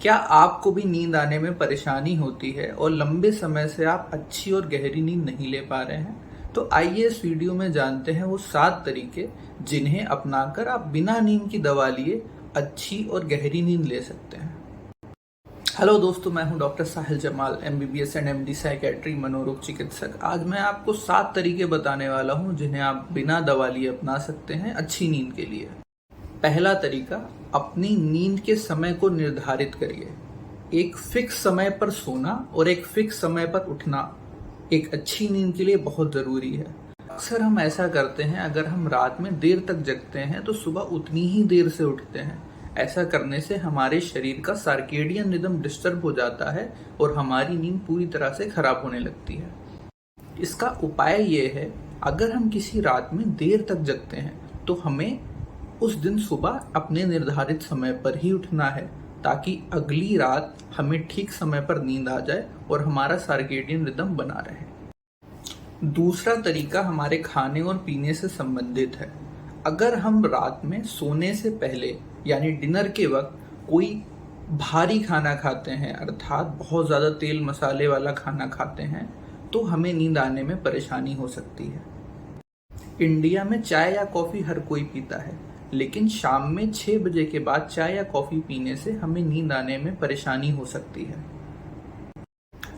क्या आपको भी नींद आने में परेशानी होती है और लंबे समय से आप अच्छी और गहरी नींद नहीं ले पा रहे हैं? तो आइए इस वीडियो में जानते हैं वो 7 तरीके जिन्हें अपनाकर आप बिना नींद की दवा लिए अच्छी और गहरी नींद ले सकते हैं। हेलो दोस्तों, मैं हूं doctor Sahil Jamal, MBBS and MD psychiatry मनोरोग चिकित्सक। आज मैं आपको 7 तरीके बताने वाला हूं जिन्हें आप बिना दवा लिए अपना सकते हैं अच्छी नींद के लिए। पहला तरीका, अपनी नींद के समय को निर्धारित करिए। एक फिक्स समय पर सोना और एक फिक्स समय पर उठना एक अच्छी नींद के लिए बहुत ज़रूरी है। अक्सर हम ऐसा करते हैं, अगर हम रात में देर तक जगते हैं तो सुबह उतनी ही देर से उठते हैं। ऐसा करने से हमारे शरीर का सर्केडियन रिदम डिस्टर्ब हो जाता है और हमारी नींद पूरी तरह से खराब होने लगती है। इसका उपाय ये है, अगर हम किसी रात में देर तक जगते हैं तो हमें उस दिन सुबह अपने निर्धारित समय पर ही उठना है, ताकि अगली रात हमें ठीक समय पर नींद आ जाए और हमारा सर्केडियन रिदम बना रहे। दूसरा तरीका हमारे खाने और पीने से संबंधित है। अगर हम रात में सोने से पहले यानी डिनर के वक्त कोई भारी खाना खाते हैं, अर्थात बहुत ज़्यादा तेल मसाले वाला खाना खाते हैं, तो हमें नींद आने में परेशानी हो सकती है। इंडिया में चाय या कॉफ़ी हर कोई पीता है, लेकिन शाम में 6 बजे के बाद चाय या कॉफ़ी पीने से हमें नींद आने में परेशानी हो सकती है।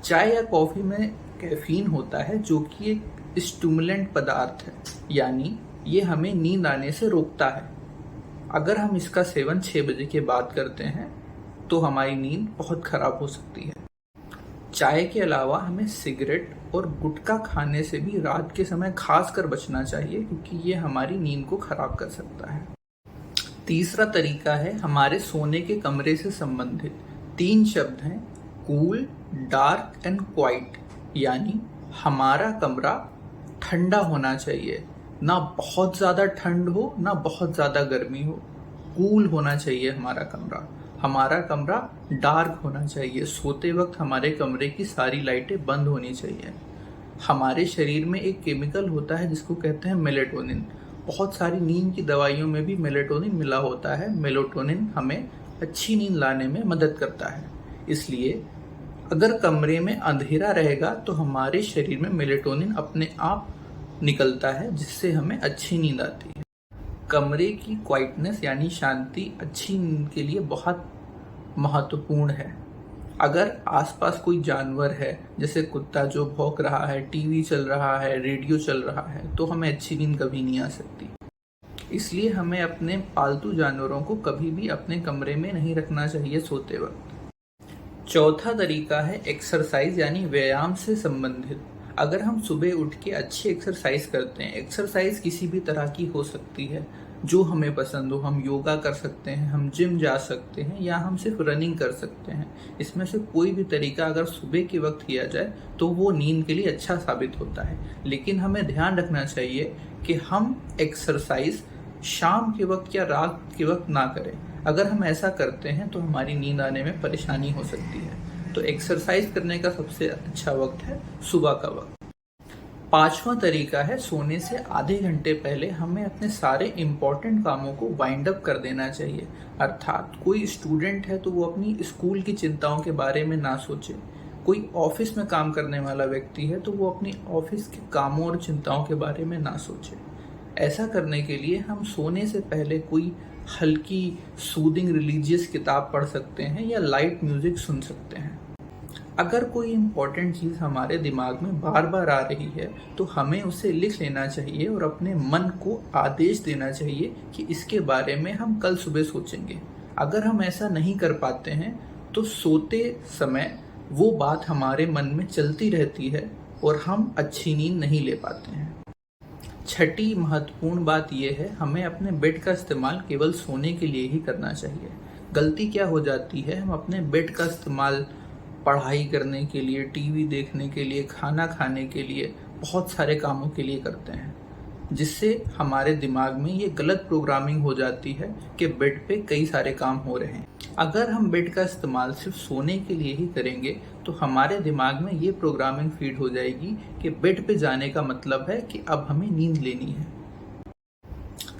चाय या कॉफ़ी में कैफीन होता है, जो कि एक स्टिमुलेंट पदार्थ है, यानी ये हमें नींद आने से रोकता है। अगर हम इसका सेवन 6 बजे के बाद करते हैं तो हमारी नींद बहुत खराब हो सकती है। चाय के अलावा हमें सिगरेट और गुटखा खाने से भी रात के समय खासकर बचना चाहिए, क्योंकि ये हमारी नींद को खराब कर सकता है। तीसरा तरीका है हमारे सोने के कमरे से संबंधित। 3 शब्द हैं, कूल, डार्क एंड क्वाइट, यानी हमारा कमरा ठंडा होना चाहिए। ना बहुत ज़्यादा ठंड हो, ना बहुत ज़्यादा गर्मी हो। कूल होना चाहिए हमारा कमरा। हमारा कमरा डार्क होना चाहिए। सोते वक्त हमारे कमरे की सारी लाइटें बंद होनी चाहिए। हमारे शरीर में एक केमिकल होता है जिसको कहते हैं मेलेटोनिन। बहुत सारी नींद की दवाइयों में भी मेलेटोनिन मिला होता है। मेलेटोनिन हमें अच्छी नींद लाने में मदद करता है। इसलिए अगर कमरे में अंधेरा रहेगा तो हमारे शरीर में मेलेटोनिन अपने आप निकलता है, जिससे हमें अच्छी नींद आती है। कमरे की क्वाइटनेस यानी शांति अच्छी नींद के लिए बहुत महत्वपूर्ण है। अगर आसपास कोई जानवर है, जैसे कुत्ता जो भौंक रहा है, टीवी चल रहा है, रेडियो चल रहा है, तो हमें अच्छी नींद कभी नहीं आ सकती। इसलिए हमें अपने पालतू जानवरों को कभी भी अपने कमरे में नहीं रखना चाहिए सोते वक्त। चौथा तरीका है एक्सरसाइज यानी व्यायाम से संबंधित। अगर हम सुबह उठ के अच्छी एक्सरसाइज करते हैं, एक्सरसाइज किसी भी तरह की हो सकती है जो हमें पसंद हो। हम योगा कर सकते हैं, हम जिम जा सकते हैं, या हम सिर्फ रनिंग कर सकते हैं। इसमें से कोई भी तरीका अगर सुबह के वक्त किया जाए तो वो नींद के लिए अच्छा साबित होता है। लेकिन हमें ध्यान रखना चाहिए कि हम एक्सरसाइज शाम के वक्त या रात के वक्त ना करें। अगर हम ऐसा करते हैं तो हमारी नींद आने में परेशानी हो सकती है। तो एक्सरसाइज करने का सबसे अच्छा वक्त है सुबह का वक्त। 5वां तरीका है, सोने से आधे घंटे पहले हमें अपने सारे इम्पोर्टेंट कामों को वाइंड अप कर देना चाहिए। अर्थात कोई स्टूडेंट है तो वो अपनी स्कूल की चिंताओं के बारे में ना सोचे। कोई ऑफिस में काम करने वाला व्यक्ति है तो वो अपनी ऑफिस के कामों और चिंताओं के बारे में ना सोचे। ऐसा करने के लिए हम सोने से पहले कोई हल्की सूदिंग रिलीजियस किताब पढ़ सकते हैं या लाइट म्यूजिक सुन सकते हैं। अगर कोई इम्पोर्टेंट चीज़ हमारे दिमाग में बार बार आ रही है तो हमें उसे लिख लेना चाहिए और अपने मन को आदेश देना चाहिए कि इसके बारे में हम कल सुबह सोचेंगे। अगर हम ऐसा नहीं कर पाते हैं तो सोते समय वो बात हमारे मन में चलती रहती है और हम अच्छी नींद नहीं ले पाते हैं। छठी महत्वपूर्ण बात यह है, हमें अपने बेड का इस्तेमाल केवल सोने के लिए ही करना चाहिए। गलती क्या हो जाती है, हम अपने बेड का इस्तेमाल पढ़ाई करने के लिए, टीवी देखने के लिए, खाना खाने के लिए, बहुत सारे कामों के लिए करते हैं, जिससे हमारे दिमाग में ये गलत प्रोग्रामिंग हो जाती है कि बेड पे कई सारे काम हो रहे हैं। अगर हम बेड का इस्तेमाल सिर्फ सोने के लिए ही करेंगे तो हमारे दिमाग में ये प्रोग्रामिंग फीड हो जाएगी कि बेड पे जाने का मतलब है कि अब हमें नींद लेनी है।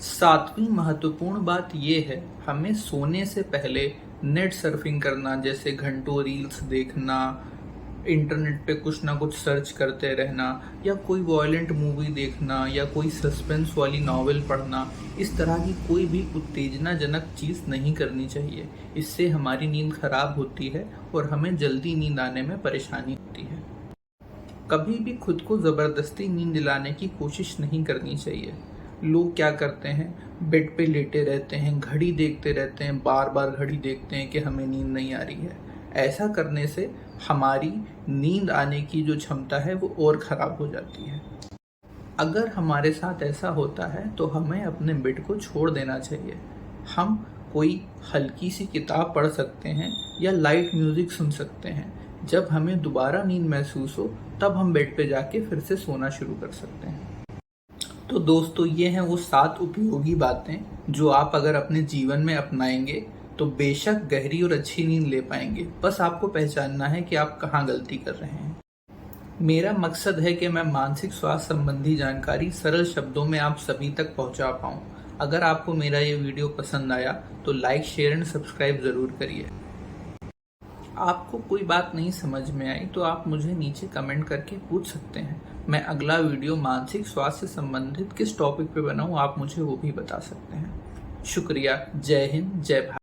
7वीं महत्वपूर्ण बात ये है, हमें सोने से पहले नेट सर्फिंग करना, जैसे घंटों रील्स देखना, इंटरनेट पे कुछ ना कुछ सर्च करते रहना, या कोई वॉयलेंट मूवी देखना, या कोई सस्पेंस वाली नॉवेल पढ़ना, इस तरह की कोई भी उत्तेजनाजनक चीज़ नहीं करनी चाहिए। इससे हमारी नींद खराब होती है और हमें जल्दी नींद आने में परेशानी होती है। कभी भी खुद को ज़बरदस्ती नींद दिलाने की कोशिश नहीं करनी चाहिए। लोग क्या करते हैं, बेड पे लेटे रहते हैं, घड़ी देखते रहते हैं, बार बार घड़ी देखते हैं कि हमें नींद नहीं आ रही है। ऐसा करने से हमारी नींद आने की जो क्षमता है वो और ख़राब हो जाती है। अगर हमारे साथ ऐसा होता है तो हमें अपने बेड को छोड़ देना चाहिए। हम कोई हल्की सी किताब पढ़ सकते हैं या लाइट म्यूज़िक सुन सकते हैं। जब हमें दोबारा नींद महसूस हो तब हम बेड पे जाके फिर से सोना शुरू कर सकते हैं। तो दोस्तों, ये हैं वो 7 उपयोगी बातें जो आप अगर अपने जीवन में अपनाएंगे तो बेशक गहरी और अच्छी नींद ले पाएंगे। बस आपको पहचानना है कि आप कहाँ गलती कर रहे हैं। मेरा मकसद है कि मैं मानसिक स्वास्थ्य संबंधी जानकारी सरल शब्दों में आप सभी तक पहुंचा पाऊं। अगर आपको मेरा ये वीडियो पसंद आया तो लाइक, शेयर एंड सब्सक्राइब ज़रूर करिए। आपको कोई बात नहीं समझ में आई तो आप मुझे नीचे कमेंट करके पूछ सकते हैं। मैं अगला वीडियो मानसिक स्वास्थ्य से संबंधित किस टॉपिक पे बनाऊं, आप मुझे वो भी बता सकते हैं। शुक्रिया। जय हिंद, जय भारत।